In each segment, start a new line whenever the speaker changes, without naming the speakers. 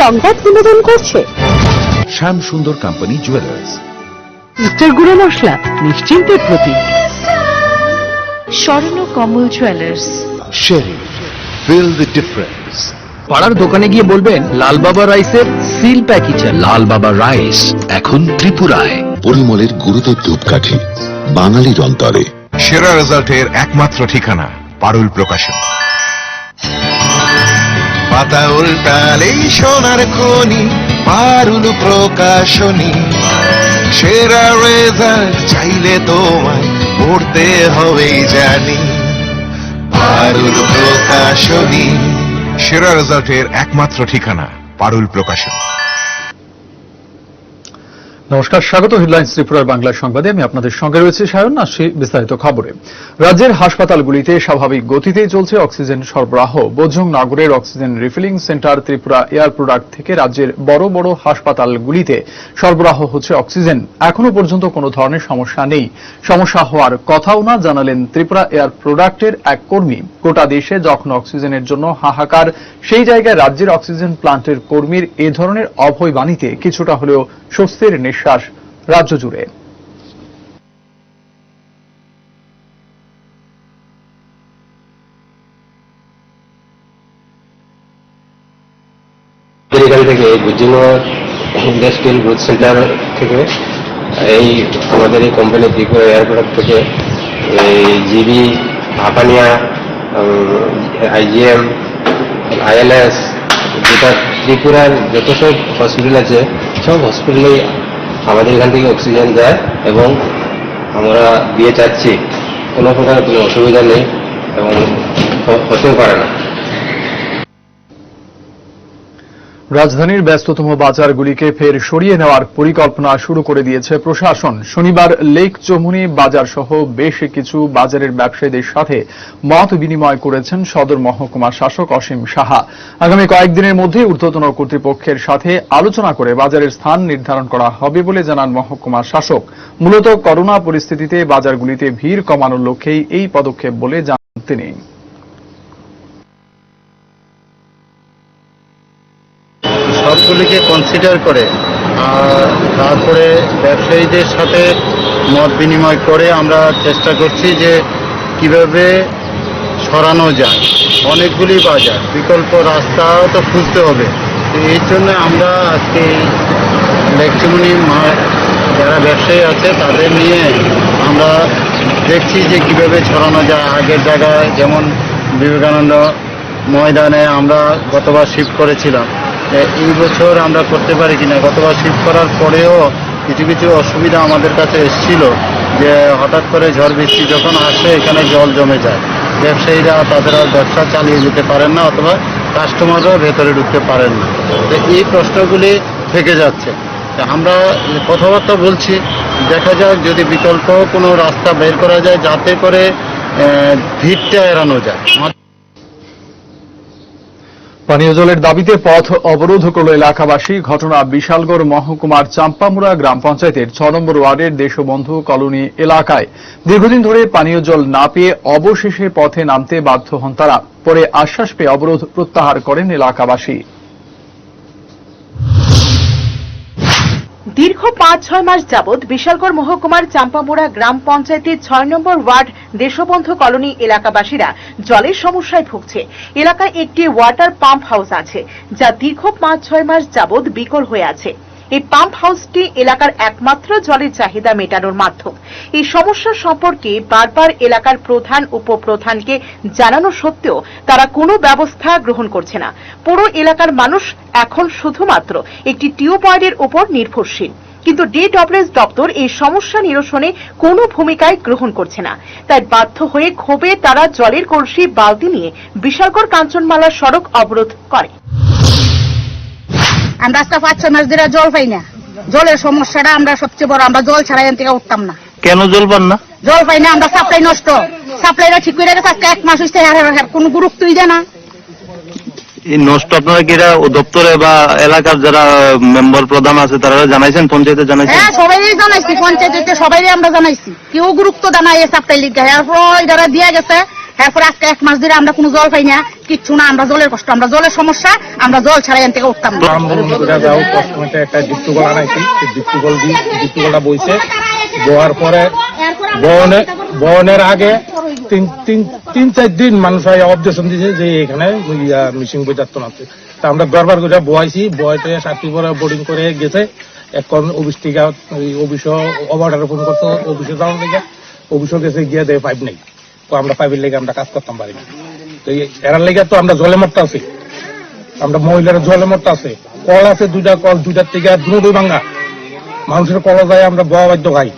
সংবাদ বিনোদন করছে
শ্যাম সুন্দর কোম্পানি জুয়েলার্স।
ইস্টার গুঁড়ো মশলা নিশ্চিন্তের প্রতীক।
স্বর্ণ কমল জুয়েলার্স।
শেরি, ফিল দ্য ডিফারেন্স।
পাড়ার দোকানে গিয়ে বলবেন লাল বাবা রাইসের সিল প্যাকেজ।
লাল বাবা রাইস এখন ত্রিপুরায়।
পরিমলের গুরুদেব ধূপকাঠি, বাঙালির অন্তরে।
সেরা রেজাল্টের একমাত্র ঠিকানা পারুল প্রকাশন। পাতা উল্টালেই সোনার খনি, পারুল প্রকাশনী। সেরা রেজাল্ট চাইলে তোমায় পড়তে হবেই জানি, পারুল প্রকাশনী। সেরা রেজাল্টের একমাত্র ঠিকানা পারুল প্রকাশন।
নমস্কার, স্বাগত হেডলাইন্স ত্রিপুরার বাংলা সংবাদে। আমি আপনাদের সঙ্গে রয়েছে সায়ন। আসছি বিস্তারিত খবরে। রাজ্যের হাসপাতালগুলিতে স্বাভাবিক গতিতেই চলছে অক্সিজেন সরবরাহ। বোঝং নগরের oxygen refilling centre Tripura air product থেকে রাজ্যের বড় বড় হাসপাতালগুলিতে সরবরাহ হচ্ছে অক্সিজেন। এখনো পর্যন্ত কোনো ধরনের সমস্যা নেই, সমস্যা হওয়ার কথাও না, জানালেন ত্রিপুরা এয়ার প্রোডাক্টের এক কর্মী। গোটা দেশে যখন অক্সিজেনের জন্য হাহাকার, সেই জায়গায় রাজ্যের অক্সিজেন প্লান্টের কর্মীর এ ধরনের অভয় বাণীতে কিছুটা হলেও স্বস্তির নিঃশ্বাস রাজ্য জুড়ে।
এখান থেকে বুঝিমোর ইন্ডাস্ট্রিয়াল গ্রোথ সেন্টার থেকে এই আমাদের এই কোম্পানি ত্রিপুরা এয়ার প্রোডাক্ট থেকে এই জিবি, হাপানিয়া, আইজিএম, আইএলএস, যেটা ত্রিপুরার যত সব হসপিটাল আছে সব হসপিটালে আমাদের এখান থেকে অক্সিজেন দেয় এবং আমরা দিয়ে যাচ্ছি। কোনো প্রকার কোনো অসুবিধা নেই এবং হতেও পারে না।
রাজধানীর ব্যস্ততম বাজারগুলিকে ফের সরিয়ে নেওয়ার পরিকল্পনা শুরু করে দিয়েছে প্রশাসন। শনিবার লেক চমুনি বাজার সহ বেশ কিছু বাজারের ব্যবসায়ীদের সাথে মত বিনিময় করেছেন সদর মহকুমা শাসক অসীম সাহা। আগামী কয়েকদিনের মধ্যে ঊর্ধ্বতন কর্তৃপক্ষের সাথে আলোচনা করে বাজারের স্থান নির্ধারণ করা হবে বলে জানান মহকুমা শাসক। মূলত করোনা পরিস্থিতিতে বাজারগুলিতে ভিড় কমানোর লক্ষ্যেই এই পদক্ষেপ বলে জানান তিনি।
সবগুলিকে কনসিডার করে আর তারপরে ব্যবসায়ীদের সাথে মত বিনিময় করে আমরা চেষ্টা করছি যে কিভাবে সরানো যায়। অনেকগুলি বাজার, বিকল্প রাস্তাও তো খুঁজতে হবে। তো এই জন্য আমরা আজকে লেকচুমনি যারা ব্যবসায়ী আছে তাদের নিয়ে আমরা দেখছি যে কিভাবে ছড়ানো যায়। আগের জায়গায় যেমন বিবেকানন্দ ময়দানে আমরা গতবার শিফট করেছিলাম, এই বছর আমরা করতে পারি কিনা। গতবার শিফট করার পরেও কিছু কিছু অসুবিধা আমাদের কাছে এসেছিল, যে হঠাৎ করে ঝড় বৃষ্টি যখন আসে এখানে জল জমে যায়, ব্যবসায়ীরা তাদের আর ব্যবসা চালিয়ে যেতে পারেন না অথবা কাস্টমাররাও ভেতরে ঢুকতে পারেন না। তো এই প্রশ্নগুলি থেকে যাচ্ছে। আমরা কথাবার্তা বলছি, দেখা যাক যদি বিকল্প কোনো রাস্তা বের করা যায় যাতে করে ভিড়টা এড়ানো যায়।
পানীয় জলের দাবিতে পথ অবরোধ করল এলাকাবাসী। ঘটনা বিশালগড় মহকুমার চাম্পামুড়া গ্রাম পঞ্চায়েতের 6 নম্বর ওয়ার্ডের দেশবন্ধু কলোনি এলাকায়। দীর্ঘদিন ধরে পানীয় জল না পেয়ে অবশেষে পথে নামতে বাধ্য হন তারা। পরে আশ্বাস পেয়ে অবরোধ প্রত্যাহার করেন এলাকাবাসী।
দীর্ঘ 5-6 মাস যাবৎ বিশালগড় মহকুমার চাম্পামুড়া গ্রাম পঞ্চায়েতের 6 নম্বর ওয়ার্ড দেশবন্ধু কলোনি এলাকাবাসীরা জলের সমস্যায় ভুগছে। এলাকায় একটি ওয়াটার পাম্প হাউস আছে যা দীর্ঘ 5-6 মাস যাবৎ বিকল হয়ে আছে। এই পাম্প হাউসটি এলাকার একমাত্র জলের চাহিদা মেটানোর মাধ্যম। এই সমস্যা সম্পর্কে বারবার এলাকার প্রধান উপপ্রধানকে জানানো সত্ত্বেও তারা কোনো ব্যবস্থা গ্রহণ করছে না। পুরো এলাকার মানুষ এখন শুধুমাত্র একটি টিউবওয়েলের উপর নির্ভরশীল, কিন্তু DWS দপ্তর এই সমস্যা নিরসনে কোনো ভূমিকাই গ্রহণ করছে না। তাই বাধ্য হয়ে ক্ষোভে তারা জলের কলসি বালতি নিয়ে বিশালগড় কাঞ্চনমালা সড়ক অবরোধ করে।
আমরা আজকে 5-6 মাস ধরে জল পাই না। জলের সমস্যাটা আমরা সবচেয়ে বড়। আমরা জল ছাড়া এখান থেকে উঠতাম না।
কেন জল পান না?
জল পাই না, আমরা সাপ্লাই নষ্ট। সাপ্লাইটা ঠিক করে রেখে 1 মাস হচ্ছে, কোনো গুরুত্বই দেয় না।
এই নষ্ট আপনারা কি দপ্তরে বা এলাকার যারা মেম্বার প্রধান আছে তারা জানাইছেন, পঞ্চায়েতে জানাইছেন?
হ্যাঁ, সবাই জানাইছি, পঞ্চায়েতে সবাই আমরা জানাইছি, কেউ গুরুত্ব দেয় না এই সাপ্লাই লিখে। এরপর যারা দিয়ে গেছে, এরপর আজকে 1 মাস ধরে আমরা কোনো জল পাই না। কিচ্ছু না, আমরা জলের কষ্ট, আমরা জলের সমস্যা, আমরা জল ছাড়া এখান থেকে উঠতাম না।
যাও প্রথমে একটা ডিপটুকল আনাইছি, ডিপটুকলটা বইছে, বোয়ার পরে বহনের আগে তিন চার দিন মানুষ অবজেকশন দিয়েছে যে এখানে মিশিং বই যাচ্ছ না। তা আমরা দরবার করে বয়াইছি, বয়তে সাথী পরে বোর্ডিং করে গেছে। এখন অফিস থেকে অর্ডার ফোন করতে অফিসে যাওয়ার লেগে, অফিসও গেছে গিয়ে দেয় পাইপ নেই। তো আমরা পাইপের লেগে আমরা কাজ করতাম পারি না। তো এরার লেগে তো আমরা জলে মরতে আছি, আমরা মহিলারা জলে মরতে আছে। কল আছে দুইটা, কল দুইটার থেকে দুই ভাঙ্গা, মানুষের কল যায়, আমরা বয়া বাধ্য খাই।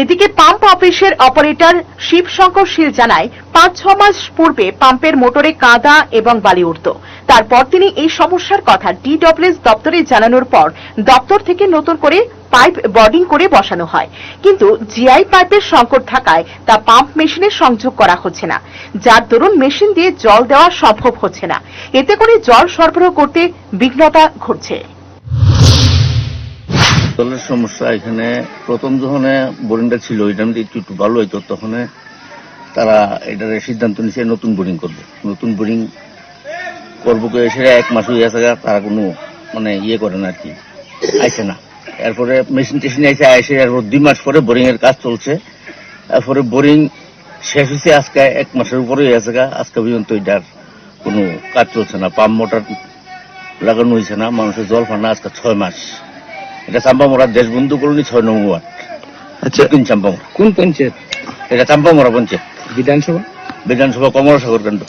এদিকে পাম্প অফিসের অপারেটর শিবশঙ্কর শীল জানায় 5-6 মাস পূর্বে পাম্পের মোটরে কাদা এবং বালি উঠত। তারপর তিনি এই সমস্যার কথা DWS দপ্তরে জানানোর পর দপ্তর থেকে নতুন করে পাইপ বর্ডিং করে বসানো হয়, কিন্তু জিআই পাইপের সংকট থাকায় তা পাম্প মেশিনে সংযোগ করা হচ্ছে না, যার দরুন মেশিন দিয়ে জল দেওয়া সম্ভব হচ্ছে না। এতে করে জল সরবরাহ করতে বিঘ্নতা ঘটছে।
জলের সমস্যা এখানে প্রথম যখন বোরিংটা ছিল ওই টাইমটা একটু ভালো হইতো, তখন তারা এটার সিদ্ধান্ত নিচ্ছে নতুন বোরিং করবে। নতুন বোরিং করবো এসে 1 মাস হয়ে গেছে, তারা কোনো ইয়ে করে না আর কি, আইসে না। এরপরে মেশিন টেশিন আইসে এরপর 2 মাস পরে বোরিং এর কাজ চলছে। এরপরে বোরিং শেষ হয়েছে আজকে 1 মাসের উপরে হয়ে গেছে, আজকে পর্যন্ত এটার কোনো কাজ চলছে না। পাম্প মোটর লাগানো হয়েছে না, মানুষের জল পান না আজকে 6 মাস। এটা চাম্পামোড়া দেশবন্ধু কলোনি 6 নং ওয়ার্ড। আচ্ছা, চাম্পামোড়া কোন পঞ্চায়েত? এটা চাম্পামোড়া পঞ্চায়েত, বিধানসভা কমলাসাগর কেন্দ্র।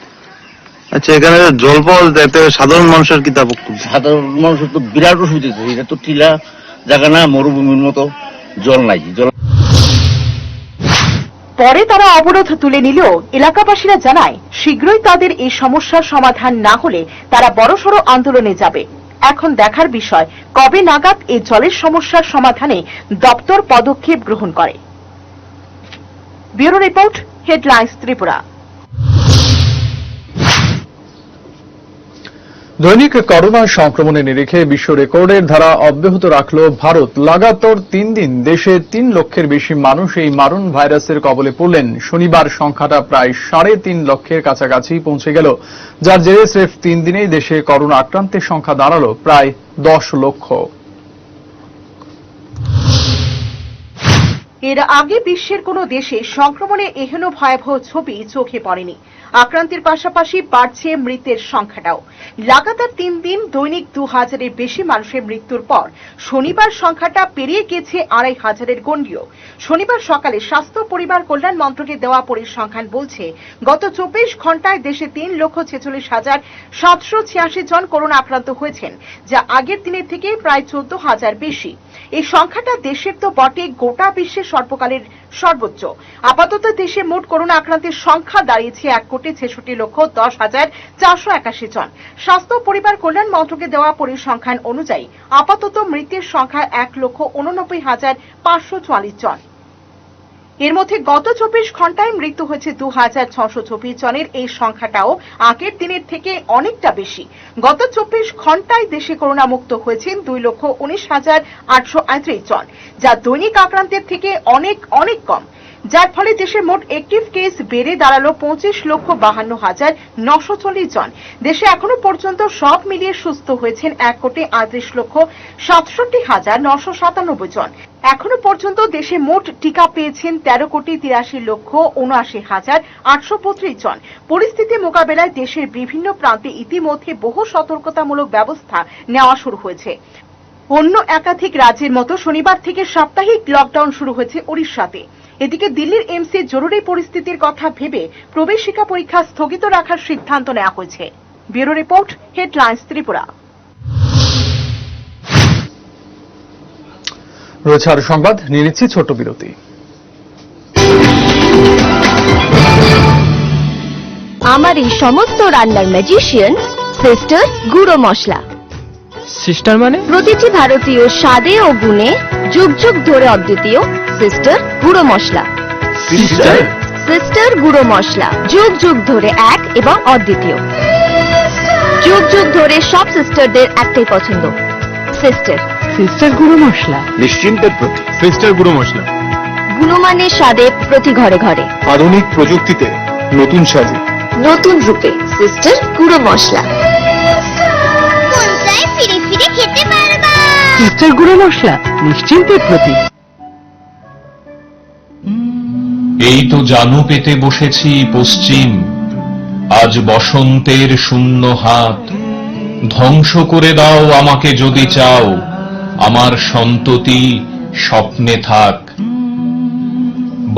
আচ্ছা, এখানে জল পাওয়া যাতে সাধারণ মানুষের কি তা বক্তব্য?
সাধারণ মানুষের তো বিরাট অসুবিধা, এটা তো টিলা জায়গা না, মরুভূমির মতো, জল নাই।
পরে তারা অবরোধ তুলে নিলেও এলাকাবাসীরা জানায় শীঘ্রই তাদের এই সমস্যার সমাধান না হলে তারা বড়সড় আন্দোলনে যাবে। এখন দেখার বিষয় কবে নাগাদ এই জলের সমস্যার সমাধানে দপ্তর পদক্ষেপ গ্রহণ করে। Bureau report, headlines Tripura.
দৈনিক করোনা সংক্রমণের নিরিখে বিশ্ব রেকর্ডের ধারা অব্যাহত রাখল ভারত। লাগাতার 3 দিন দেশে 3 লক্ষের বেশি মানুষ এই মারণ ভাইরাসের কবলে পড়লেন। শনিবার সংখ্যাটা প্রায় 3.5 লক্ষের কাছাকাছি পৌঁছে গেল, যার জেরে স্রেফ 3 দিনেই দেশে করোনা আক্রান্তের সংখ্যা দাঁড়াল প্রায় 10 লক্ষ।
এর আগে বিশ্বের কোন দেশে সংক্রমণে এহেন ভয়াবহ ছবি চোখে পড়েনি। আক্রান্তের পাশাপাশি বাড়ছে মৃতের সংখ্যাটাও। লাগাতার 3 দিন দৈনিক 2000-এর বেশি মানুষের মৃত্যুর পর শনিবার সংখ্যাটা পেরিয়ে গেছে 2500-এর গণ্ডিও। শনিবার সকালে স্বাস্থ্য পরিবার কল্যাণ মন্ত্রকের দেওয়া পরিসংখ্যান বলছে, গত 24 ঘন্টায় দেশে 3,46,786 জন করোনা আক্রান্ত হয়েছেন, যা আগের দিনের থেকে প্রায় 14,000 বেশি। এই সংখ্যাটা দেশের তো বটে, গোটা বিশ্বের সর্বকালের সর্বোচ্চ। আপাতত দেশে মোট করোনা আক্রান্তের সংখ্যা দাঁড়িয়েছে 1,66,10,481 জন। স্বাস্থ্য পরিবার কল্যাণ মন্ত্রকের দেওয়া পরিসংখ্যান অনুযায়ী আপাতত মৃতের সংখ্যা 1,89,544 জন। এর মধ্যে গত 24 ঘন্টায় মৃত্যু হয়েছে 2,624 জনের। এই সংখ্যাটাও আগের দিনের থেকে অনেকটা বেশি। গত 24 ঘন্টায় দেশে করোনা মুক্ত হয়েছেন 2,19,838 জন, যা দৈনিক আক্রান্তের থেকে অনেক অনেক কম, যার ফলে দেশের মোট অ্যাক্টিভ কেস বেড়ে দাঁড়ালো 25,52,940 জন। দেশে এখনো পর্যন্ত সব মিলিয়ে সুস্থ হয়েছেন 1,38,67,997 জন। এখনো পর্যন্ত দেশে মোট টিকা পেয়েছেন 13,83,79,835 জন। পরিস্থিতি মোকাবেলায় দেশের বিভিন্ন প্রান্তে ইতিমধ্যে বহু সতর্কতামূলক ব্যবস্থা নেওয়া শুরু হয়েছে। অন্য একাধিক রাজ্যের মতো শনিবার থেকে সাপ্তাহিক লকডাউন শুরু হয়েছে ওড়িশাতে। এদিকে দিল্লির এমসে জরুরি পরিস্থিতির কথা ভেবে প্রবেশিকা পরীক্ষা স্থগিত রাখার সিদ্ধান্ত নেওয়া হয়েছে। Bureau report, headlines Tripura.
রয়েছে আরো সংবাদ, নিয়ে নিচ্ছি ছোট্ট বিরতি।
আমার এই সমস্ত রান্নার ম্যাজিশিয়ান সিস্টার গুঁড়ো মশলা।
সিস্টার মানে?
প্রতিটি ভারতীয় স্বাদে ও গুণে যুগ যুগ ধরে অদ্বিতীয় সিস্টার গুঁড়ো মশলা। সিস্টার গুঁড়ো মশলা যুগ যুগ ধরে এক এবং অদ্বিতীয়। যুগ যুগ ধরে সব সিস্টারদের একটাই পছন্দ, সিস্টার।
সিস্টার গুঁড়ো মশলা,
নিশ্চিন্তের প্রতি
সিস্টার গুঁড়ো মশলা,
গুণমানের স্বাদে প্রতি ঘরে ঘরে।
আধুনিক প্রযুক্তিতে নতুন সাজে
নতুন রূপে সিস্টার গুঁড়ো মশলা।
কোনটায় ফিরে ফিরে খেতে পারবা।
সিস্টার গুঁড়ো মশলা নিশ্চিন্তের প্রতীক।
এই তো জানু পেতে বসেছি পশ্চিম, আজ বসন্তের শূন্য হাত। ধ্বংস করে দাও আমাকে যদি চাও, আমার সন্ততি স্বপ্নে থাক।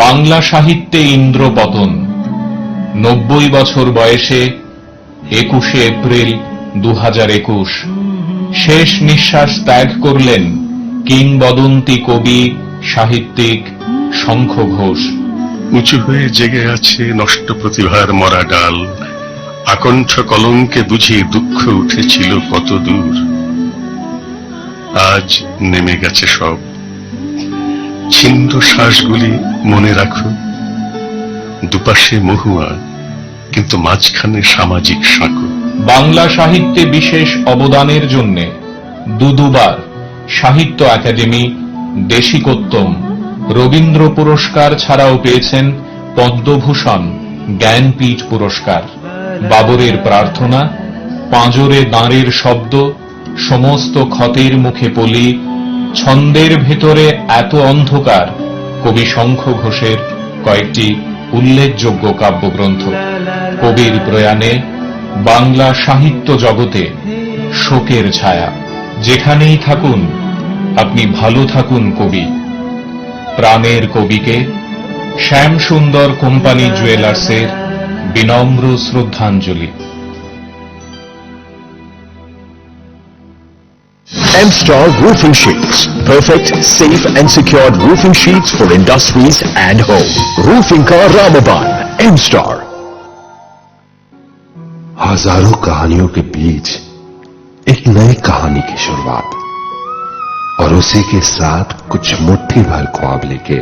বাংলা সাহিত্যে ইন্দ্রপতন। 90 বছর বয়সে 21শে এপ্রিল 2021 শেষ নিঃশ্বাস ত্যাগ করলেন কিংবদন্তি কবি সাহিত্যিক শঙ্খ ঘোষ।
উঁচু হয়ে জেগে আছে নষ্ট প্রতিভার মরা ডাল, আকণ্ঠ কলঙ্কে বুঝি দুঃখ উঠেছিল কত দূর। আজ নেমে গেছে সব, ছিন্ন শ্বাসগুলি মনে রাখো। দুপাশে মহুয়া, কিন্তু মাঝখানে সামাজিক সাঁকো।
বাংলা সাহিত্যে বিশেষ অবদানের জন্য দুবার সাহিত্য একাডেমি, দেশিকোত্তম, রবীন্দ্র পুরস্কার ছাড়াও পেয়েছেন পদ্মভূষণ, জ্ঞানপীঠ পুরস্কার। বাবরের প্রার্থনা, পাঁজরে দাঁড়ের শব্দ, সমস্ত ক্ষতের মুখে পলি, ছন্দের ভেতরে এত অন্ধকার কবি শঙ্খ ঘোষের কয়েকটি উল্লেখযোগ্য কাব্যগ্রন্থ। কবির প্রয়াণে বাংলা সাহিত্য জগতে শোকের ছায়া। যেখানেই থাকুন আপনি ভালো থাকুন কবি। প্রাণের কবিকে শ্যাম সুন্দর কোম্পানি জুয়েলার্সের বিনম্র শ্রদ্ধাঞ্জলি।
M-Star Roofing Sheets. Perfect, safe and secured roofing sheets for industries and home. Roofing का रामबान M-Star।
हजारों कहानियों के बीच एक नई कहानी की शुरुआत, और उसी के साथ कुछ मुट्ठी भर ख्वाब लेके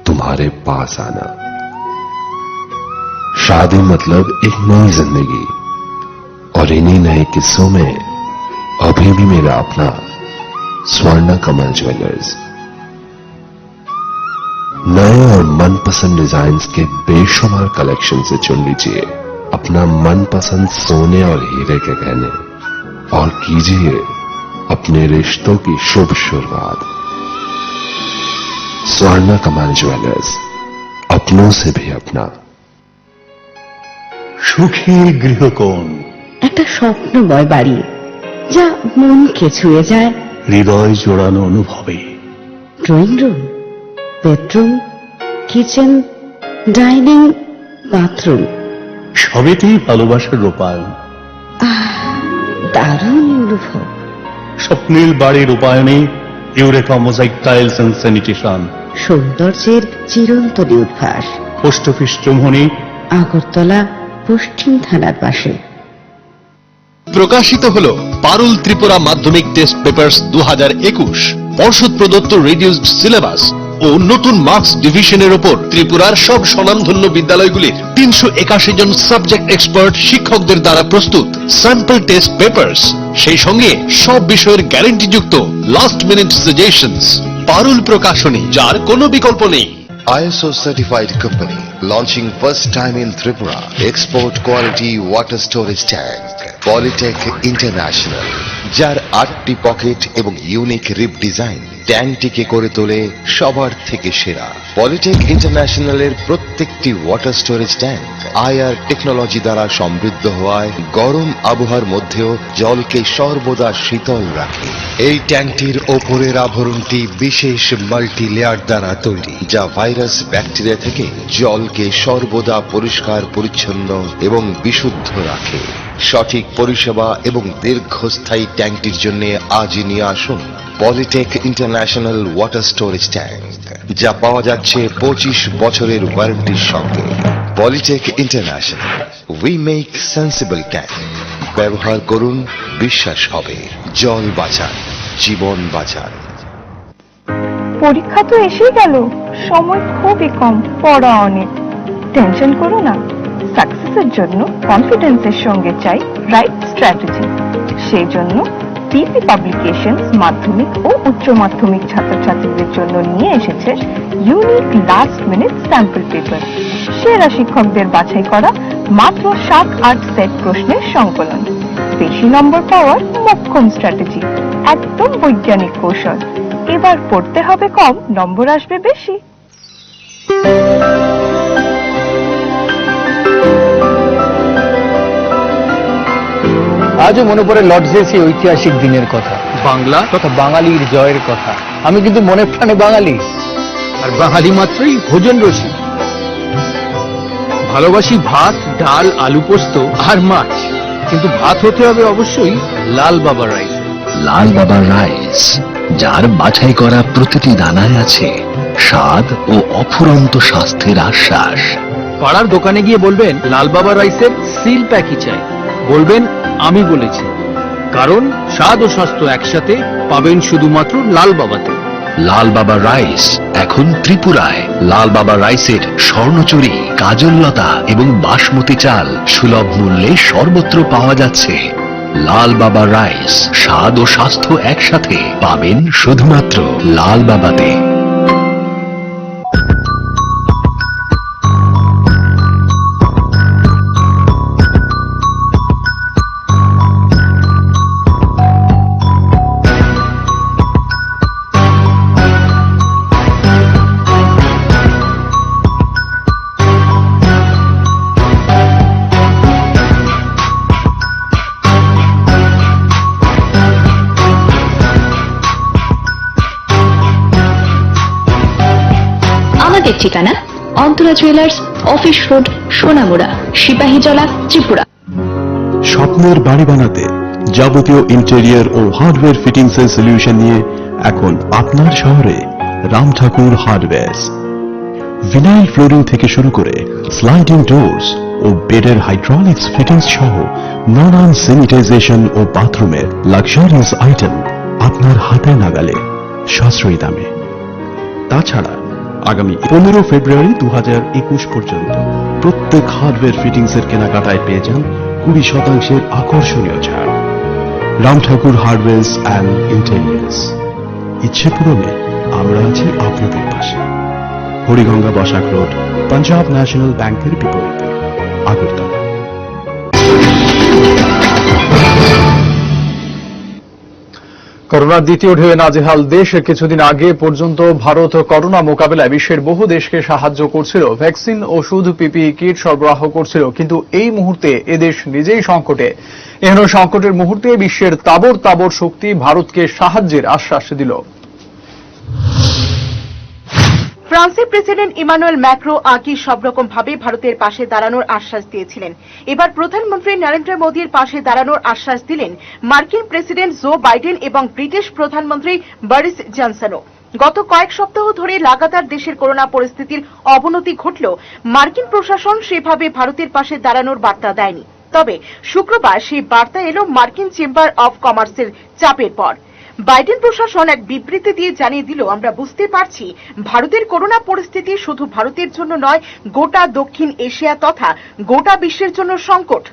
तुम्हारे पास आना। शादी मतलब एक नई जिंदगी, और इन्हीं नए किस्सों में अभी भी मेरा अपना स्वर्ण कमल ज्वेलर्स। नए और मनपसंद डिजाइन्स के बेशुमार कलेक्शन से चुन लीजिए अपना मनपसंद सोने और हीरे के गहने, और कीजिए अपने रिश्तों की शुभ शुरुआत। स्वर्ण कमल ज्वेलर्स, अपनों से भी अपना।
সুখী গৃহকোণ,
একটা স্বপ্নময় বাড়ি যা মনকে ছুঁয়ে যায়।
হৃদয় জোড়ানো অনুভবে
drawing room, bedroom, kitchen, dining, bathroom,
সবেতেই ভালোবাসার রূপায়ণ।
দারুণ অনুভব।
স্বপ্নের বাড়ির রূপায়ণে Eureka mosaic tiles and sanitation.
সৌন্দর্যের চিরন্তনী উদ্ভাস।
পোস্ট অফিস চৌমুহনী,
আগরতলা পশ্চিম থানার পাশে।
প্রকাশিত হলো পারুল ত্রিপুরা মাধ্যমিক টেস্ট পেপারস 2021। পর্ষদ প্রদত্ত রিডিউসড সিলেবাস ও নতুন মার্কস ডিভিশনের উপর ত্রিপুরার সব স্বনামধন্য বিদ্যালয়গুলির 381 জন সাবজেক্ট এক্সপার্ট শিক্ষকদের দ্বারা প্রস্তুত স্যাম্পল টেস্ট পেপারস, সেই সঙ্গে সব বিষয়ের গ্যারান্টিযুক্ত লাস্ট মিনিট সাজেশনস। পারুল প্রকাশনী, যার কোনো বিকল্প নেই।
ISO certified company launching first time in Tripura export quality water storage tank Polytech International, যার 8টি পকেট এবং ইউনিক রিপ ডিজাইন ট্যাঙ্কটিকে করে তোলে সবার থেকে সেরা। পলিটেক ইন্টারন্যাশনালের প্রত্যেকটি water storage tank IR technology দ্বারা সমৃদ্ধ হওয়ায় গরম আবহাওয়ার মধ্যেও জলকে সর্বদা শীতল রাখে। এই ট্যাঙ্কটির ওপরের আবরণটি বিশেষ মাল্টি লেয়ার দ্বারা তৈরি, যা ভাইরাস ব্যাকটেরিয়া থেকে জলকে সর্বদা পরিষ্কার পরিচ্ছন্ন এবং বিশুদ্ধ রাখে। সঠিক পরিষেবা এবং দীর্ঘস্থায়ী ট্যাঙ্কটির জন্য আজই নিয়ে আসুন Polytech international water storage tank, যা পাওয়া যাচ্ছে 25 বছরের ওয়ারেন্টির সঙ্গে। Polytech international, we make sensible tank. ব্যবহার করুন, বিশ্বাস হবে। জল বাঁচান, জীবন বাঁচান।
পরীক্ষা তো এসেই গেল, সময় খুবই কম, পড়া অনেক। টেনশন করো না, সাকসেসের জন্য কনফিডেন্সের সঙ্গে চাই রাইট স্ট্র্যাটেজি। সেই জন্য পিপি পাবলিকেশনস মাধ্যমিক ও উচ্চ মাধ্যমিক ছাত্রছাত্রীদের জন্য নিয়ে এসেছে unique last minute sample paper. সেরা শিক্ষকদের বাছাই করা মাত্র 7-8 সেট প্রশ্নের সংকলন, বেশি নম্বর পাওয়ার মোক্ষম স্ট্র্যাটেজি, একদম বৈজ্ঞানিক কৌশল। এবার পড়তে হবে কম, নম্বর আসবে বেশি।
আজও মনে পড়ে লর্ডসের সেই ঐতিহাসিক দিনের কথা, বাংলা তথা বাঙালির জয়ের কথা। আমি কিন্তু মনে প্রাণে বাঙালি, আর বাঙালি মাত্রই ভোজন রসিক। ভালোবাসি ভাত, ডাল, আলু পোস্ত আর মাছ, কিন্তু ভাত হতে হবে অবশ্যই লাল বাবা রাইস।
লাল বাবা রাইস, যার বাছাই করা প্রতিটি দানায় আছে স্বাদ ও অফুরন্ত স্বাস্থ্যের আশ্বাস।
পাড়ার দোকানে গিয়ে বলবেন লাল বাবা রাইসের সিল প্যাকই চাই, বলবেন আমি বলেছি, কারণ স্বাদ ও স্বাস্থ্য একসাথে পাবেন শুধুমাত্র লাল বাবাতে।
লাল বাবা রাইস এখন ত্রিপুরায়। লাল বাবা রাইসের স্বর্ণচুরি, কাজললতা এবং বাসমতি চাল সুলভ মূল্যে সর্বত্র পাওয়া যাচ্ছে। লাল বাবা রাইস, স্বাদ ও স্বাস্থ্য একসাথে পাবেন শুধুমাত্র লাল বাবাতে।
ঠিকানা Antara jewellers, office road, Sonamura, Sipahijala, Tripura.
স্বপ্নের বাড়ি বানাতে যাবতীয় ইন্টেরিয়র ও হার্ডওয়্যার ফিটিংস এর সলিউশন নিয়ে এখন আপনার শহরে Ram Thakur hardwares. Vinyl flooring থেকে শুরু করে স্লাইডিং ডোরস ও বেডের হাইড্রোলিক্স ফিটিংস সহ নানান স্যানিটাইজেশন ও বাথরুমের লাক্সারিয়াস আইটেম আপনার হাতে নাগালে, সাশ্রয়ী দামে। তাছাড়া আগামী 15 ফেব্রুয়ারি 2021 পর্যন্ত প্রত্যেক হার্ডওয়্যার ফিটিংস এর কেনাকাটায় পেয়ে যান 20% আকর্ষণীয় ছাড়। Ram Thakur hardwares and interiors. ইচ্ছে পূরণে আমরা আছি আপনাদের পাশে। হরিগঙ্গা বসাক রোড, পাঞ্জাব ন্যাশনাল ব্যাংকের বিপরীতে, আগরতলা।
করোনার দ্বিতীয় ঢেউয়ে নাজেহাল দেশ। কিছুদিন আগে পর্যন্ত ভারত করোনা মোকাবিলায় বিশ্বের বহু দেশকে সাহায্য করছিল, ভ্যাকসিন, ওষুধ, পিপিই কিট সরবরাহ করছিল। কিন্তু এই মুহূর্তে এদেশ নিজেই সংকটে। এহেন সংকটের মুহূর্তে বিশ্বের তাবর তাবর শক্তি ভারতকে সাহায্যের আশ্বাস দিল।
ফ্রান্সের প্রেসিডেন্ট ইমানুয়েল ম্যাক্রো আগে সব রকম ভাবে ভারতের পাশে দাঁড়ানোর আশ্বাস দিয়েছিলেন। এবার প্রধানমন্ত্রী নরেন্দ্র মোদীর পাশে দাঁড়ানোর আশ্বাস দিলেন মার্কিন প্রেসিডেন্ট জো বাইডেন এবং ব্রিটিশ প্রধানমন্ত্রী বরিস জনসনও। গত কয়েক সপ্তাহ ধরে লাগাতার দেশের করোনা পরিস্থিতির অবনতি ঘটলেও মার্কিন প্রশাসন সেভাবে ভারতের পাশে দাঁড়ানোর বার্তা দেয়নি। তবে শুক্রবার সেই বার্তা এলো মার্কিন চেম্বার অব কমার্সের চাপের পর। বাইডেন প্রশাসন এক বিবৃতি দিয়ে জানিয়ে দিল, আমরা বুঝতে পারছি ভারতের করোনা পরিস্থিতি শুধু ভারতের জন্য নয়, গোটা দক্ষিণ এশিয়া তথা গোটা বিশ্বের জন্য সংকট।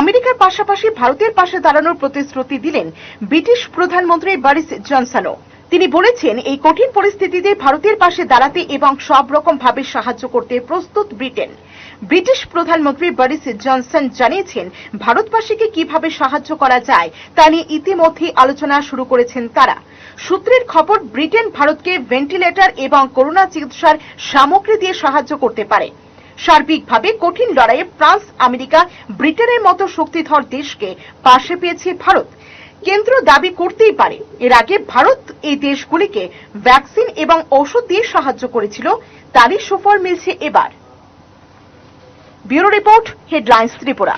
আমেরিকার পাশাপাশি ভারতের পাশে দাঁড়ানোর প্রতিশ্রুতি দিলেন ব্রিটিশ প্রধানমন্ত্রী বরিস জনসনও। তিনি বলেছেন, এই কঠিন পরিস্থিতিতে ভারতের পাশে দাঁড়াতে এবং সব রকম ভাবে সাহায্য করতে প্রস্তুত ব্রিটেন। ব্রিটিশ প্রধানমন্ত্রী বরিস জনসন জানিয়েছেন, ভারতবাসীকে কিভাবে সাহায্য করা যায় তা নিয়ে ইতিমধ্যে আলোচনা শুরু করেছেন তারা। সূত্রের খবর, ব্রিটেন ভারতকে ভেন্টিলেটর এবং করোনা চিকিৎসার সামগ্রী দিয়ে সাহায্য করতে পারে। সার্বিকভাবে কঠিন লড়াইয়ে ফ্রান্স, আমেরিকা, ব্রিটেনের মতো শক্তিধর দেশকে পাশে পেয়েছে ভারত। কেন্দ্র দাবি করতেই পারে, এর আগে ভারত এই দেশগুলিকে ভ্যাকসিন এবং ঔষধ দিয়ে সাহায্য করেছিল, তারই সুফল মিলছে এবার। Bureau report, headlines Tripura.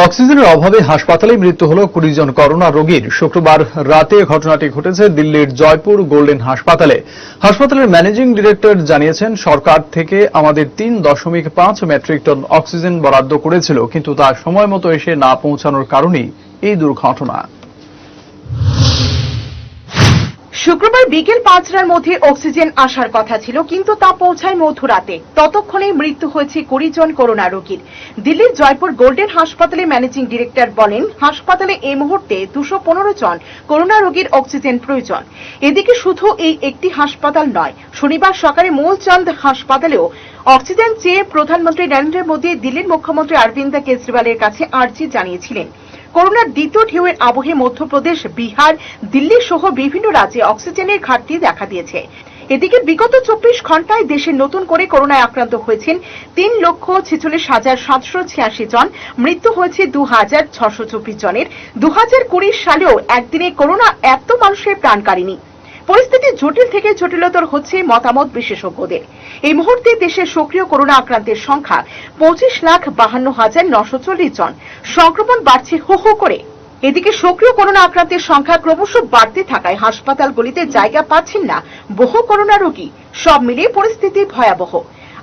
অক্সিজেনের অভাবে হাসপাতালে মৃত্যু হল 20 জন করোনা রোগীর। শুক্রবার রাতে ঘটনাটি ঘটেছে দিল্লির জয়পুর গোল্ডেন হাসপাতালে। হাসপাতালের ম্যানেজিং ডিরেক্টর জানিয়েছেন, সরকার থেকে আমাদের 3.5 মেট্রিক টন অক্সিজেন বরাদ্দ করেছিল, কিন্তু তা সময় মতো এসে না পৌঁছানোর কারণেই এই দুর্ঘটনা।
শুক্রবার বিকেল 5টার মধ্যে অক্সিজেন আসার কথা ছিল, কিন্তু তা পৌঁছায় মধ্যরাতে। ততক্ষণে মৃত্যু হয়েছে 20 জন করোনা রোগীর। দিল্লির জয়পুর গোল্ডেন হাসপাতালে ম্যানেজিং ডিরেক্টর বলেন, হাসপাতালে এই মুহূর্তে 215 জন করোনা রোগীর অক্সিজেন প্রয়োজন। এদিকে শুধু এই একটি হাসপাতাল নয়, শনিবার সকালে মূলচন্দ হাসপাতালেও অক্সিজেন চেয়ে প্রধানমন্ত্রী নরেন্দ্র মোদী দিল্লির মুখ্যমন্ত্রী অরবিন্দ কেজরিওয়ালের কাছে আর্জি জানিয়েছিলেন। করোনার দ্বিতীয় ঢেউয়ের আবহে মধ্যপ্রদেশ, বিহার, দিল্লি সহ বিভিন্ন রাজ্যে অক্সিজেনের ঘাটতি দেখা দিয়েছে। এদিকে বিগত 24 ঘন্টায় দেশে নতুন করে করোনায় আক্রান্ত হয়েছেন 3,46,786 জন, মৃত্যু হয়েছে 2,624 জনের। 2020 সালেও একদিনে করোনা এত মানুষের প্রাণ কাড়েনি। পরিস্থিতি জটিল থেকে জটিলতর হচ্ছে মতামত বিশেষজ্ঞদের। এই মুহূর্তে দেশে সক্রিয় করোনা আক্রান্তের সংখ্যা 25,52,940 জন। সংক্রমণ বাড়ছে হো হো করে। এদিকে সক্রিয় করোনা আক্রান্তের সংখ্যা ক্রমশ বাড়তে থাকায় হাসপাতালগুলিতে জায়গা পাচ্ছেন না বহু করোনা রোগী। সব মিলিয়ে পরিস্থিতি ভয়াবহ।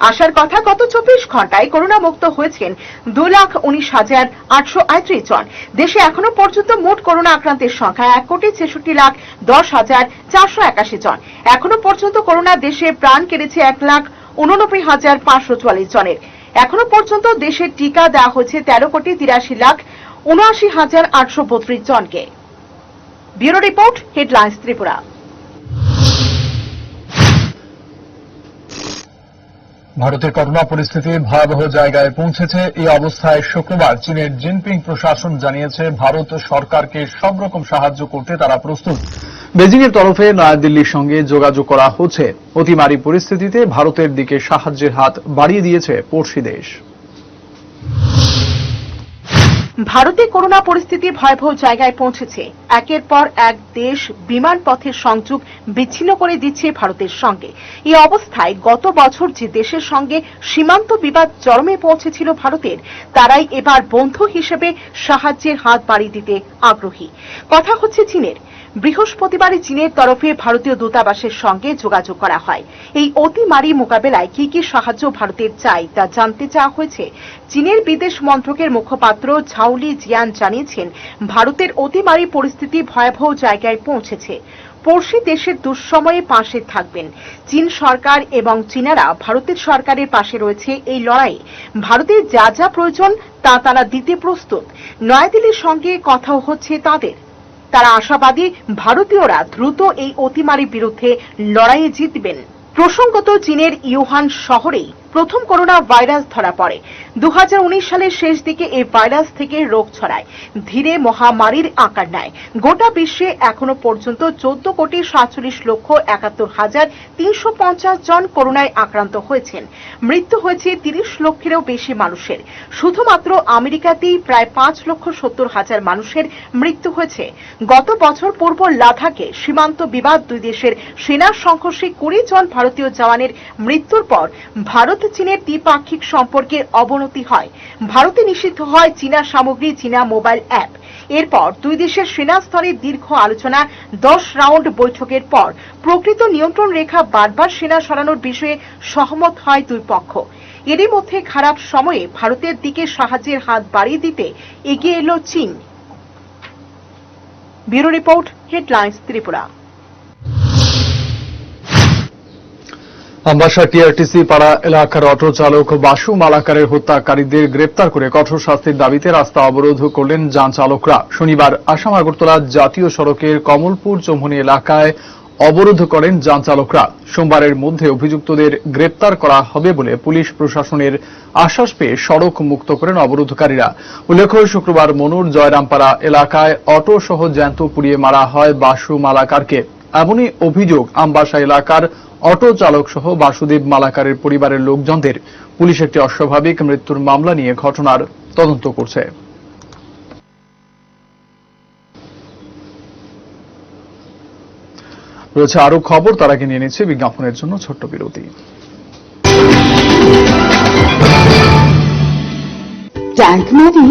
আসার কথা, গত 24 ঘন্টায় করোনা মুক্ত হয়েছেন 2,19,838 জন। দেশে এখনো পর্যন্ত মোট করোনা আক্রান্তের সংখ্যা 1,66,10,481 জন। এখনো পর্যন্ত করোনা দেশে প্রাণ কেড়েছে 1,89,544 জনের। এখনো পর্যন্ত দেশের টিকা দেওয়া হয়েছে 13,83,79,832 জনকে। Bureau report, headlines Tripura.
ভারতের করোনা পরিস্থিতি ভয়াবহ জায়গায় পৌঁছেছে। এই অবস্থায় শুক্রবার চীনের জিনপিং প্রশাসন জানিয়েছে, ভারত সরকারকে সব রকম সাহায্য করতে তারা প্রস্তুত। বেজিং এর তরফে নয়াদিল্লির সঙ্গে যোগাযোগ করা হচ্ছে। অতিমারী পরিস্থিতিতে ভারতের দিকে সাহায্যের হাত বাড়িয়ে দিয়েছে পড়শি দেশ।
ভারতে করোনা পরিস্থিতি ভয়াবহ জায়গায় পৌঁছেছে। একের পর এক দেশ বিমান পথের সংযোগ বিচ্ছিন্ন করে দিচ্ছে ভারতের সঙ্গে। এই অবস্থায় গত বছর যে দেশের সঙ্গে সীমান্ত বিবাদ চরমে পৌঁছেছিল ভারতের, তারাই এবার বন্ধু হিসেবে সাহায্যের হাত বাড়িয়ে দিতে আগ্রহী। কথা হচ্ছে চীনের। বৃহস্পতিবার চীনের তরফে ভারতীয় দূতাবাসের সঙ্গে যোগাযোগ করা হয়। এই অতিমারী মোকাবেলায় কি কি সাহায্য ভারতের চাই তা জানতে চাওয়া হয়েছে। চীনের বিদেশ মন্ত্রকের মুখপাত্র ঝাওলি জিয়ান জানিয়েছেন, ভারতের অতিমারী পরিস্থিতি ভয়াবহ জায়গায় পৌঁছেছে। পড়শি দেশের দুঃসময়ে পাশে থাকবেন। চীন সরকার এবং চীনারা ভারতের সরকারের পাশে রয়েছে। এই লড়াইয়ে ভারতের যা যা প্রয়োজন তা তারা দিতে প্রস্তুত। নয়াদিল্লির সঙ্গে কথাও হচ্ছে তাদের। তারা আশাবাদী ভারতীয়রা দ্রুত এই অতিমারীর বিরুদ্ধে লড়াইয়ে জিতবেন। প্রসঙ্গত, চীনের ইউহান শহরেই প্রথম করোনা ভাইরাস ধরা পড়ে। 2019 সালের শেষ দিকে এই ভাইরাস থেকে রোগ ছড়ায়, ধীরে মহামারীর আকার নেয়। গোটা বিশ্বে এখনো পর্যন্ত 14,67,71,350 জন করোনায় আক্রান্ত হয়েছেন। মৃত্যু হয়েছে 30 লক্ষেরও বেশি মানুষের। শুধুমাত্র আমেরিকাতেই প্রায় 5,70,000 মানুষের মৃত্যু হয়েছে। গত বছর পূর্ব লাদাখে সীমান্ত বিবাদ, দুই দেশের সেনা সংঘর্ষে 20 জন ভারতীয় জওয়ানের মৃত্যুর পর ভারত চীনের দ্বিপাক্ষিক সম্পর্কের অবনতি হয়। ভারতে নিষিদ্ধ হয় চীনা সামগ্রী, চীনা মোবাইল অ্যাপ। এরপর দুই দেশের সেনা স্তরের দীর্ঘ আলোচনা, 10 রাউন্ড বৈঠকের পর প্রকৃত নিয়ন্ত্রণ রেখা বারবার সেনা সরানোর বিষয়ে সহমত হয় দুই পক্ষ। এরই মধ্যে খারাপ সময়ে ভারতের দিকে সাহায্যের হাত বাড়িয়ে দিতে এগিয়ে এলো চীন। Bureau report, headlines Tripura.
Ambassa TRTC পাড়া এলাকার অটো চালক বাসু মালাকারের হত্যাকারীদের গ্রেপ্তার করে কঠোর শাস্তির দাবিতে রাস্তা অবরোধ করলেন যান চালকরা। শনিবার আসাম আগরতলা জাতীয় সড়কের কমলপুর চৌমুহনী এলাকায় অবরোধ করেন যান চালকরা। সোমবারের মধ্যে অভিযুক্তদের গ্রেপ্তার করা হবে বলে পুলিশ প্রশাসনের আশ্বাস পেয়ে সড়ক মুক্ত করেন অবরোধকারীরা। উল্লেখ্য, শুক্রবার মনুর জয়রামপাড়া এলাকায় অটো সহ জ্যান্ত পুড়িয়ে মারা হয় বাসু মালাকারকে। এমনই অভিযোগ আমবাসা এলাকার অটো চালক সহ বাসুদেব মালাকারের পরিবারের লোকজনদের। পুলিশ একটি অস্বাভাবিক মৃত্যুর মামলা নিয়ে ঘটনার তদন্ত করছে। রয়েছে আরো খবর, তার আগে নিয়ে নিচ্ছে বিজ্ঞাপনের জন্য ছোট্ট বিরতি।
ট্যাঙ্ক মানে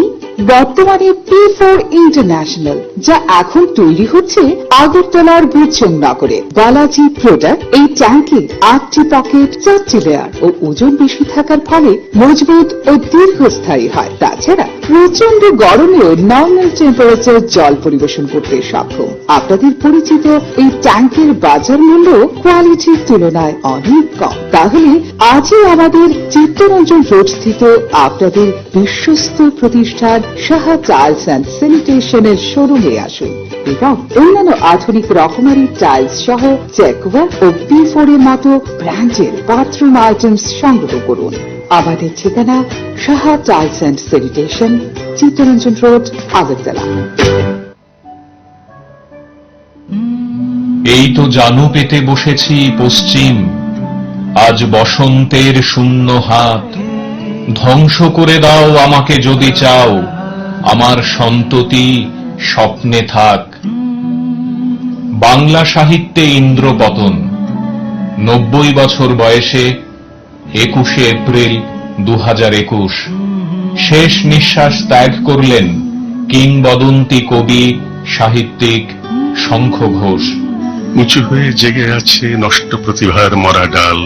বর্তমানে P4 ইন্টারন্যাশনাল, যা এখন তৈরি হচ্ছে আগরতলার বুচং নগরে। বালাজি প্রোডাক্ট এই ট্যাঙ্কে 8টি পকেট, 4টি লেয়ার ও ওজন বেশি থাকার ফলে মজবুত ও দীর্ঘস্থায়ী হয়। তাছাড়া প্রচন্ড গরমেও নর্মাল টেম্পারেচার জল পরিবেশন করতে সক্ষম। আপনাদের পরিচিত এই ট্যাঙ্কের বাজার মূল্য কোয়ালিটির তুলনায় অনেক কম। তাহলে আজই আমাদের চিত্তরঞ্জন রোড স্থিত আপনাদের বিশ্বস্ত প্রতিষ্ঠান সাহা টাইলস অ্যান্ড স্যানিটেশনের শোরুমে আসুন এবং অন্যান্য আধুনিক রকমারি টাইলস সহ জ্যাকুয়ার ও P4 এর মতো ব্র্যান্ডের বাথরুম আইটেমস সংগ্রহ করুন। আমাদের ঠিকানা Saha tiles and sanitation, Chittaranjan road, Agartala.
এই তো জানু পেতে বসেছি পশ্চিম, আজ বসন্তের শূন্য হাত। ধ্বংস করে দাও আমাকে যদি চাও, আমার সন্ততি স্বপ্নে থাক। বাংলা সাহিত্যে ইন্দ্রপতন। 90 বছর বয়সে 21শে এপ্রিল 2021 শেষ নিঃশ্বাস ত্যাগ করলেন কিংবদন্তি কবি সাহিত্যিক শঙ্খ ঘোষ।
উঁচু হয়ে জেগে আছে নষ্ট প্রতিভার মরা ডাল,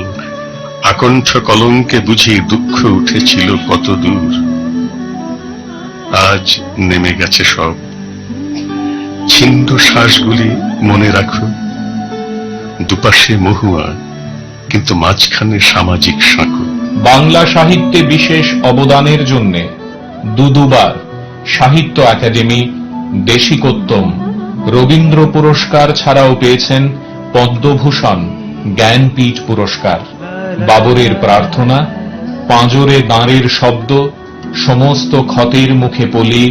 আকণ্ঠ কলঙ্কে বুঝি দুঃখ উঠেছিল কত দূর, আজ নেমে গেছে সব। ছিন্ন শ্বাসগুলি মনে রাখো, দুপাশে মহুয়া কিন্তু মাঝখানে সামাজিক সাঁকো।
বাংলা সাহিত্যে বিশেষ অবদানের জন্য দুবার সাহিত্য একাডেমি, দেশিকোত্তম, রবীন্দ্র পুরস্কার ছাড়াও পেয়েছেন পদ্মভূষণ, জ্ঞানপীঠ পুরস্কার। বাবরের প্রার্থনা, পাঁজরে দাঁড়ের শব্দ, সমস্ত ক্ষতের মুখে পলি,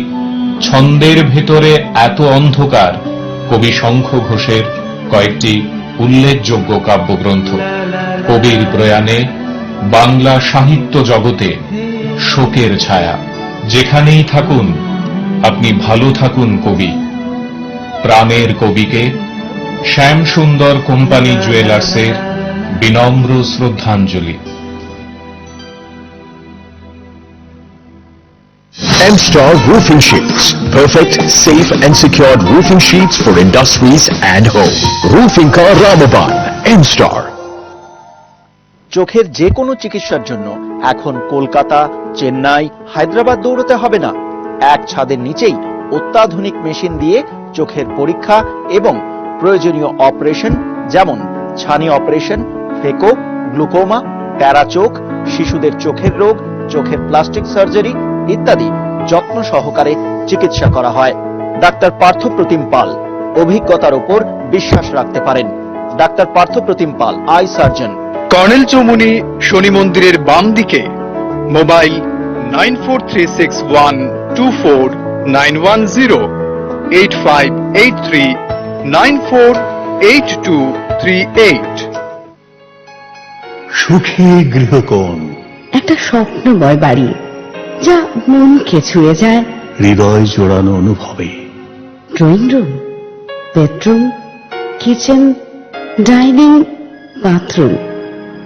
ছন্দের ভেতরে এত অন্ধকার কবি শঙ্খ ঘোষের কয়েকটি উল্লেখযোগ্য কাব্যগ্রন্থ। কবির প্রয়াণে বাংলা সাহিত্য জগতে শোকের ছায়া। যেখানেই থাকুন আপনি ভালো থাকুন কবি। প্রাণের কবিকে শ্যাম সুন্দর কোম্পানি জুয়েলার্সের বিনম্র শ্রদ্ধাঞ্জলি।
M-Star Roofing Sheets. Perfect, safe and secured roofing sheets for industries and home. Roofing Car Ramaban. M-Star.
চোখের যে কোনো চিকিৎসার জন্য এখন কলকাতা, চেন্নাই, হায়দ্রাবাদ দৌড়তে হবে না। এক ছাদের নিচেই অত্যাধুনিক মেশিন দিয়ে চোখের পরীক্ষা এবং প্রয়োজনীয় অপারেশন যেমন ছানি অপারেশন, ফেকো, গ্লুকোমা, প্যারাচোখ, শিশুদের চোখের রোগ, চোখের প্লাস্টিক সার্জারি ইত্যাদি যত্ন সহকারে চিকিৎসা করা হয়। ডাক্তার পার্থপ্রতিম পাল, অভিজ্ঞতার উপর বিশ্বাস রাখতে পারেন। Doctor Parthapratim Pal, I surgeon,
colonel Chowmuhani শনি মন্দিরের বাম দিকে। মোবাইল 9436124910, 8583948238।
সুখী গৃহকোণ,
একটা স্বপ্নময় বাড়ি যা মনকে ছুঁয়ে যায়।
হৃদয় জোড়ানো অনুভবে।
Drawing room, bedroom, kitchen, dining, bathroom,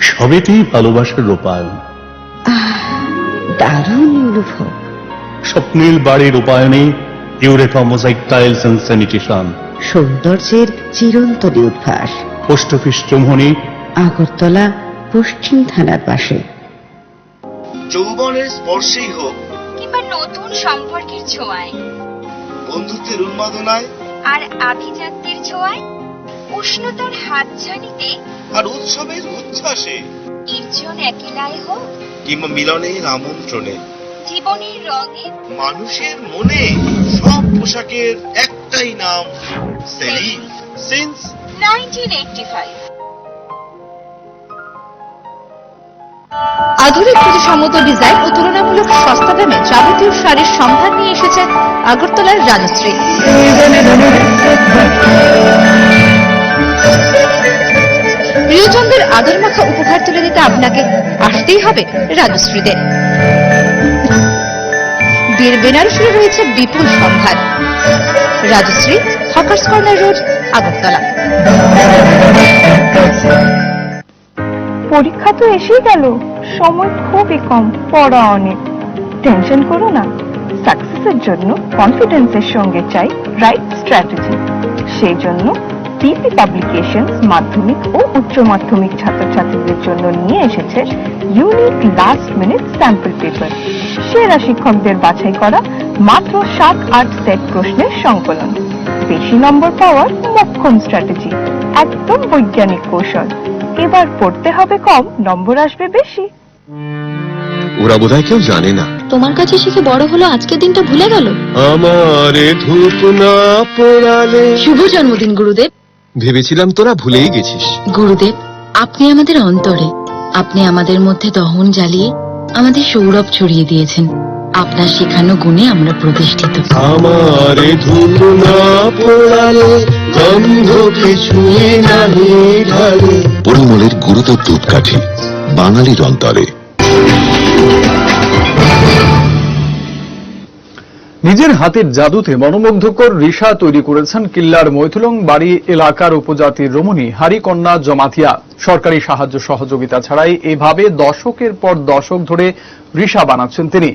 সবেতেই ভালোবাসার রূপায়ণ।
দারুণ অনুভব।
স্বপ্নের বাড়ির রূপায়ণে Eureka mosaic tiles and sanitation.
সৌন্দর্যের চিরন্তনী উদ্ভাস।
পোস্ট অফিস চৌমুহনী,
আগরতলা, পশ্চিম থানার পাশে।
যৌবনের স্পর্শেই হোক
কিংবা নতুন সম্পর্কের ছোঁয়ায়,
বন্ধুত্বের উন্মাদনায়
আর আভিজাত্যের ছোঁয়ায়, উষ্ণতার হাতছানিতে
আর উৎসবের উচ্ছ্বাসে,
নির্জন একেলায় হোক
কিংবা মিলনের আমন্ত্রণে,
জীবনের রঙে,
মানুষের মনে, সব পোশাকের একটাই নাম, সেলিম। সিন্স
1985।
আধুনিক প্রতিসম্মত ডিজাইন ও তুলনামূলক সস্তা দামে যাবতীয় শাড়ির সম্ভার নিয়ে এসেছে আগরতলার রাজশ্রী। প্রিয়জনদের আদর মাখা উপহার তুলে দিতে আপনাকে আসতেই হবে রাজশ্রীতে। বিয়ের বেনারসিরও রয়েছে বিপুল সম্ভার। Rajshree, hawkers corner road, Agartala.
পরীক্ষা তো এসেই গেল, সময় খুবই কম, পড়া অনেক। টেনশন করো না, সাকসেসের জন্য কনফিডেন্সের সঙ্গে চাই রাইট স্ট্র্যাটেজি। সেই জন্য পিপি পাবলিকেশনস মাধ্যমিক ও উচ্চ মাধ্যমিক ছাত্রছাত্রীদের জন্য নিয়ে এসেছে unique last minute sample paper. সেরা শিক্ষকদের বাছাই করা মাত্র 7-8 সেট প্রশ্নের সংকলন। বেশি নম্বর পাওয়ার মোক্ষম স্ট্র্যাটেজি, একদম বৈজ্ঞানিক কৌশল। এবার পড়তে হবে কম, নম্বর আসবে বেশি।
ওরা বোধহয় কেউ জানে না।
তোমার কাছে শিখে বড় হলো, আজকের দিনটা ভুলে গেল।
আমারে ধূপ না পোড়ালে।
শুভ জন্মদিন গুরুদেব।
ভেবেছিলাম তোরা ভুলেই গেছিস।
গুরুদেব, আপনি আমাদের অন্তরে, আপনি আমাদের মধ্যে দহন জ্বালিয়ে আমাদের সৌরভ ছড়িয়ে দিয়েছেন। আপনার শেখানো গুণে আমরা প্রতিষ্ঠিত।
আমারে ধূপ না পোড়ালে গন্ধ কিছুই নাহি ঢালে।
পরিমলের গুরুদেব ধূপকাঠি, বাঙালির অন্তরে।
নিজের হাতের জাদুতে মনোমুগ্ধকর রিসা তৈরি করেছেন কিল্লার মৈথুলং বাড়ি এলাকার উপজাতির রমণী হারিকন্যা জমাতিয়া। সরকারি সাহায্য সহযোগিতা ছাড়াই এভাবে দশকের পর দশক ধরে রিসা বানাচ্ছেন তিনি।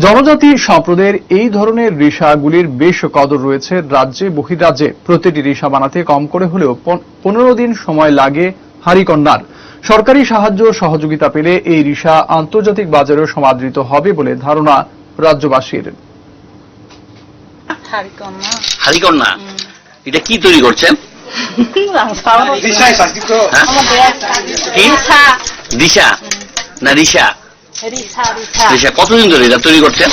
জনজাতি সম্প্রদায়ের এই ধরনের রিসাগুলির বেশ কদর রয়েছে রাজ্যে বহির্রাজ্যে। প্রতিটি রিসা বানাতে কম করে হলেও 15 দিন সময় লাগে হারিকন্যার। সরকারি সাহায্য সহযোগিতা পেলে এই রিসা আন্তর্জাতিক বাজারেও সমাদৃত হবে বলে ধারণা রাজ্যবাসীর।
হারিকন্যা, এটা কি তৈরি করছেন? দিশা না রিসা? রিসা কতদিন ধরে এটা তৈরি করছেন?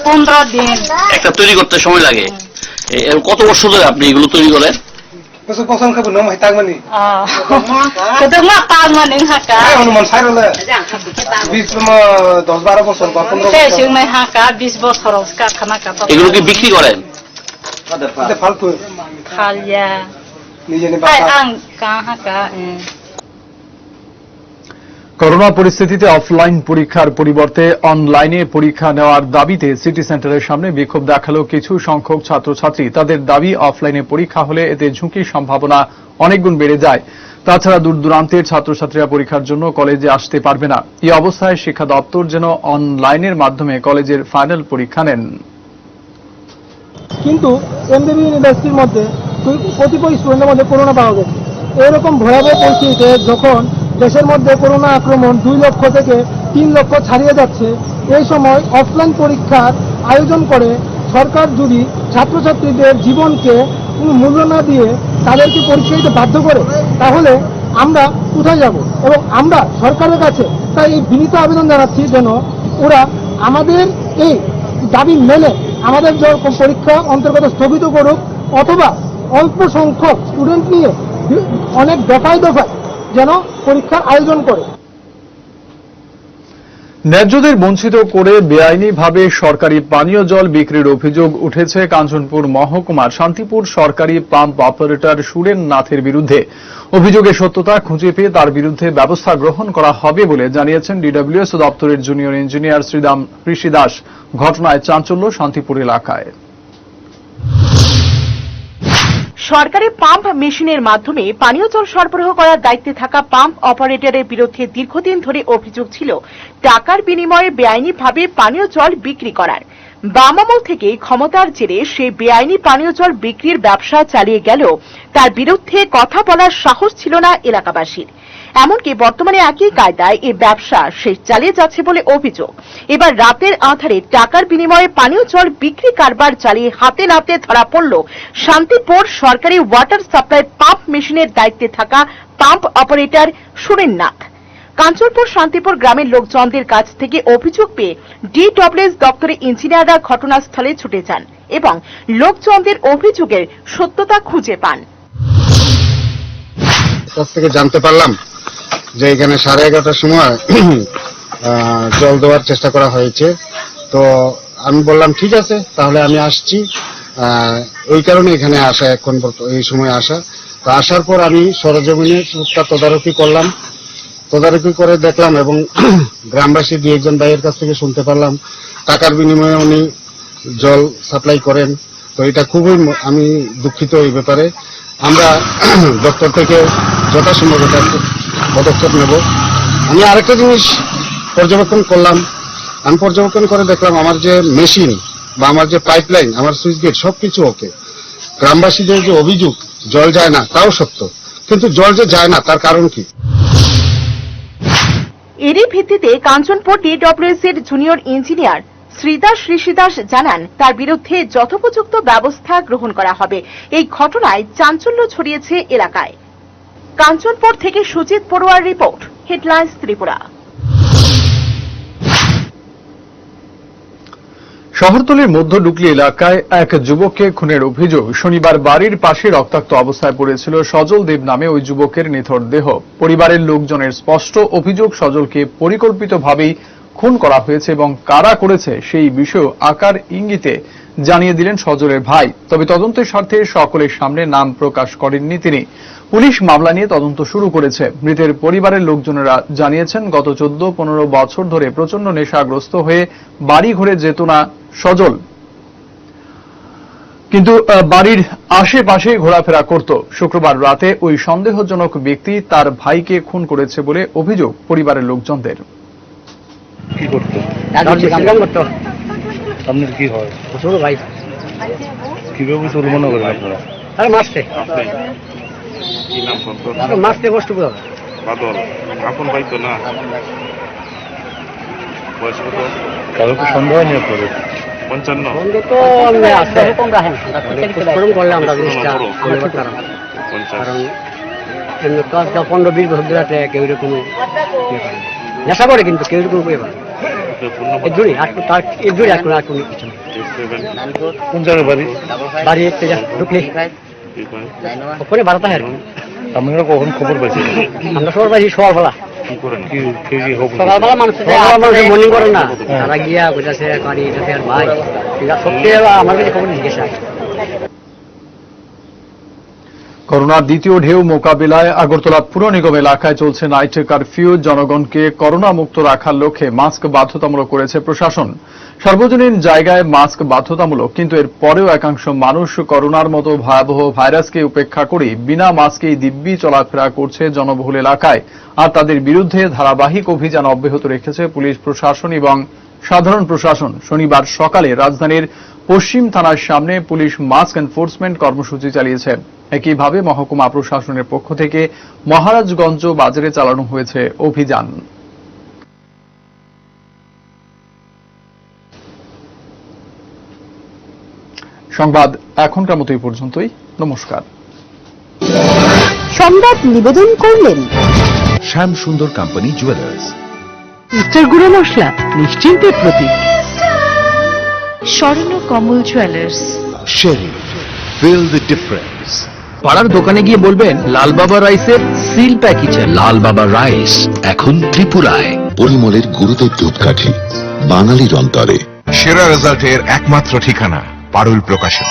15 দিন।
একটা তৈরি করতে সময় লাগে। কত বছর ধরে আপনি এগুলো তৈরি করেন? এগুলো কি বিক্রি করেন?
করোনা পরিস্থিতিতে অফলাইন পরীক্ষার পরিবর্তে অনলাইনে পরীক্ষা নেওয়ার দাবিতে সিটি সেন্টারের সামনে বিক্ষোভ দেখালো কিছু সংখ্যক ছাত্রছাত্রী। তাদের দাবি, অফলাইনে পরীক্ষা হলে এতে ঝুঁকির সম্ভাবনা অনেকগুণ বেড়ে যায়। তাছাড়া দূর দূরান্তের ছাত্রছাত্রীরা পরীক্ষার জন্য কলেজে আসতে পারবে না। এই অবস্থায় শিক্ষা দপ্তর যেন অনলাইনের মাধ্যমে কলেজের ফাইনাল পরীক্ষা নেন।
কিন্তু এমবিবি ইউনিভার্সিটির মধ্যে কতিপয় স্টুডেন্টের মধ্যে করোনা পাওয়া গেছে। এরকম ভয়াবহ পরিস্থিতিতে যখন দেশের মধ্যে করোনা আক্রমণ 2 লক্ষ থেকে 3 লক্ষ ছাড়িয়ে যাচ্ছে, এই সময় অফলাইন পরীক্ষার আয়োজন করে সরকার যদি ছাত্রছাত্রীদের জীবনকে মূল্য না দিয়ে তাদেরকে পরীক্ষা দিতে বাধ্য করে, তাহলে আমরা কোথায় যাব? এবং আমরা সরকারের কাছে তাই এই বিনীত আবেদন জানাচ্ছি যেন ওরা আমাদের এই দাবি মেনে আমাদের পরীক্ষা অন্তর্গত স্থগিত করুক, অথবা অল্প সংখ্যক স্টুডেন্ট নিয়ে অনেক দফায় দফায় যেন পরীক্ষার আয়োজন করে।
ন্যায্যদের বঞ্চিত করে বেআইনিভাবে সরকারি পানীয় জল বিক্রির অভিযোগ উঠেছে কাঞ্চনপুর মহকুমার শান্তিপুর সরকারি পাম্প অপারেটর সুরেন নাথের বিরুদ্ধে। অভিযোগের সত্যতা খুঁজে পেয়ে তার বিরুদ্ধে ব্যবস্থা গ্রহণ করা হবে বলে জানিয়েছেন ডিডব্লিউএস দপ্তরের জুনিয়র ইঞ্জিনিয়ার শ্রীদাম ঋষি দাস। ঘটনায় চাঞ্চল্য শান্তিপুর এলাকায়।
সরকারি পাম্প মেশিনের মাধ্যমে পানীয় জল সরবরাহ করার দায়িত্বে থাকা পাম্প অপারেটরের বিরুদ্ধে দীর্ঘদিন ধরে অভিযোগ ছিল টাকার বিনিময়ে বেআইনিভাবে পানীয় জল বিক্রি করার। বাম আমল থেকে ক্ষমতার জেরে সে বেআইনি পানীয় জল বিক্রির ব্যবসা চালিয়ে গেলেও তার বিরুদ্ধে কথা বলার সাহস ছিল না এলাকাবাসীর। এমনকি বর্তমানে একই কায়দায় এই ব্যবসা সে চালিয়ে যাচ্ছে বলে অভিযোগ। এবার রাতের আঁধারে টাকার বিনিময়ে পানীয় জল বিক্রি কারবার চালিয়ে হাতে নাতে ধরা পড়ল শান্তিপুর সরকারি ওয়াটার সাপ্লাই পাম্প মেশিনের দায়িত্বে থাকা পাম্প অপারেটর সুরেন নাথ। কাঞ্চনপুর শান্তিপুর গ্রামের লোকজনদের কাছ থেকে অভিযোগ পেয়ে ডিডব্লিউএস দপ্তরের ইঞ্জিনিয়াররা ঘটনাস্থলে ছুটে যান এবং লোকজনদের অভিযোগের সত্যতা খুঁজে পান।
কাছ থেকে জানতে পারলাম যে এখানে 11:30টার সময় জল দেওয়ার চেষ্টা করা হয়েছে। তো আমি বললাম ঠিক আছে, তাহলে আমি আসছি। ওই কারণে এখানে আসা, এখন এই সময় আসা। তো আসার পর আমি সরজমিনে তদারকি করলাম। তদারকি করে দেখলাম এবং গ্রামবাসী 2-1 ভাইয়ের কাছ থেকে শুনতে পারলাম টাকার বিনিময়ে উনি জল সাপ্লাই করেন। তো এটা খুবই আমি দুঃখিত এই ব্যাপারে। আমরা দপ্তর থেকে যথাসম্ভব এটা পদক্ষেপ নেব। আমি আরেকটা জিনিস পর্যবেক্ষণ করলাম। আমি পর্যবেক্ষণ করে দেখলাম আমার যে মেশিন বা আমার যে পাইপলাইন, আমার সুইচ গেট সবকিছু ওকে।
গ্রামবাসীদের যে অভিযোগ জল যায় না তাও সত্য, কিন্তু জল যে যায় না তার কারণ কি?
এরই ভিত্তিতে কাঞ্চনপুর DWS এর জুনিয়র ইঞ্জিনিয়ার শ্রীদাস ঋষিদাস জানান তার বিরুদ্ধে যথোপযুক্ত ব্যবস্থা গ্রহণ করা হবে। এই ঘটনায় চাঞ্চল্য ছড়িয়েছে এলাকায়। কাঞ্চনপুর থেকে সুজিত পড়ুয়ার রিপোর্ট, হেডলাইন্স ত্রিপুরা।
শহরতলির মধ্য ডুকলি এলাকায় এক যুবককে খুনের অভিযোগ। শনিবার বাড়ির পাশে রক্তাক্ত অবস্থায় পড়েছিল সজল দেব নামে ওই যুবকের নিথর দেহ। পরিবারের লোকজনের স্পষ্ট অভিযোগ, সজলকে পরিকল্পিতভাবেই খুন করা হয়েছে এবং কারা করেছে সেই বিষয়ে আকার ইঙ্গিতে জানিয়ে দিলেন সজলের ভাই। তবে তদন্তের স্বার্থে সকলের সামনে নাম প্রকাশ করেননি তিনি। পুলিশ মামলা নিয়ে তদন্ত শুরু করেছে। মৃতের পরিবারের লোকজনেরা জানিয়েছেন গত 14-15 বছর ধরে প্রচন্ড নেশাগ্রস্ত হয়ে বাড়ি ঘরে যেত না সজল, কিন্তু বাড়ির আশেপাশে ঘোরাফেরা করত। শুক্রবার রাতে ওই সন্দেহজনক ব্যক্তি তার ভাইকে খুন করেছে বলে অভিযোগ পরিবারের লোকজনদের।
কি করতো? আপনার কি হয়? ছোট ভাই। কিভাবে চুরি মনে করেন আপনারা? আরে মাসতে কি নাম করতো? মাসতে কষ্ট করে বাদল আপন ভাই তো না। বয়স কত? কারো কি সন্দেহ নেই আপনাদের? 55 সন্দেহ তো আছে। কম রাখেন ফোন করলে আমরা জিনিসটা আমরা করতাম। কারণ এমনি তো 15-20 বছর ধরে কেউ এরকম নেশা করে, কিন্তু কেউ এরকম করে পারে। কোন জায়গায় বাড়ি? বাড়ি ঢুকলি ওখানে বাড়াতে হয়। আপনারা কখন খবর পাইছেন? আমরা খবর পাইছি সকালবেলা। সকালবেলা মানুষ মর্নিং করে না, তারা গিয়া বুঝাছে ভাই সত্যি আমার কাছে খবর জিজ্ঞাসা।
করোনার দ্বিতীয় ঢেউ মোকাবিলায় আগরতলা পুর নিগম এলাকায় চলছে নাইট কারফিউ। জনগণকে করোনা মুক্ত রাখার লক্ষ্যে মাস্ক বাধ্যতামূলক করেছে প্রশাসন। সার্বজনীন জায়গায় মাস্ক বাধ্যতামূলক, কিন্তু এর পরেও একাংশ মানুষ করোনার মতো ভয়াবহ ভাইরাসকে উপেক্ষা করে বিনা মাস্কেই দিব্যি চলাফেরা করছে জনবহুল এলাকায়। আর তাদের বিরুদ্ধে ধারাবাহিক অভিযান অব্যাহত রেখেছে পুলিশ প্রশাসন এবং সাধারণ প্রশাসন। শনিবার সকালে রাজধানীর পশ্চিম থানার সামনে পুলিশ মাস্ক এনফোর্সমেন্ট কর্মসূচি চালিয়েছে। একইভাবে মহকুমা প্রশাসনের পক্ষ থেকে মহারাজগঞ্জ বাজারে চালানো হয়েছে অভিযান। সংবাদ এখনকার মতো এই পর্যন্তই। নমস্কার।
সংবাদ নিবেদন করলেন
শ্যাম সুন্দর কোম্পানি জুয়েলার্স।
সিস্টার গুঁড়ো মশলা নিশ্চিন্তের প্রতীক।
স্বর্ণ কমল জুয়েলার্স।
শেরি, ফিল দ্য ডিফারেন্স।
পাড়ার দোকানে গিয়ে বলবেন লাল বাবা রাইসের সিল প্যাকেজ।
লাল বাবা রাইস এখন ত্রিপুরায়। পরিমলের গুরুদেব দুধকাঠি, বাঙালির অন্তরে।
সেরা রেজাল্টের একমাত্র ঠিকানা পারুল প্রকাশন।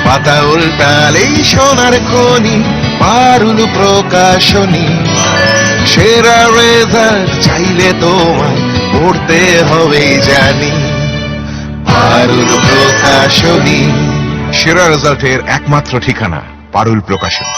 পাতা উল্টালেই সোনার খনি, পারুল প্রকাশনী। সেরা রেজাল্ট চাইলে তোমায় পড়তে হবে জানি, পারুল প্রকাশনী।
সেরা রেজাল্টের একমাত্র ঠিকানা পারুল প্রকাশন।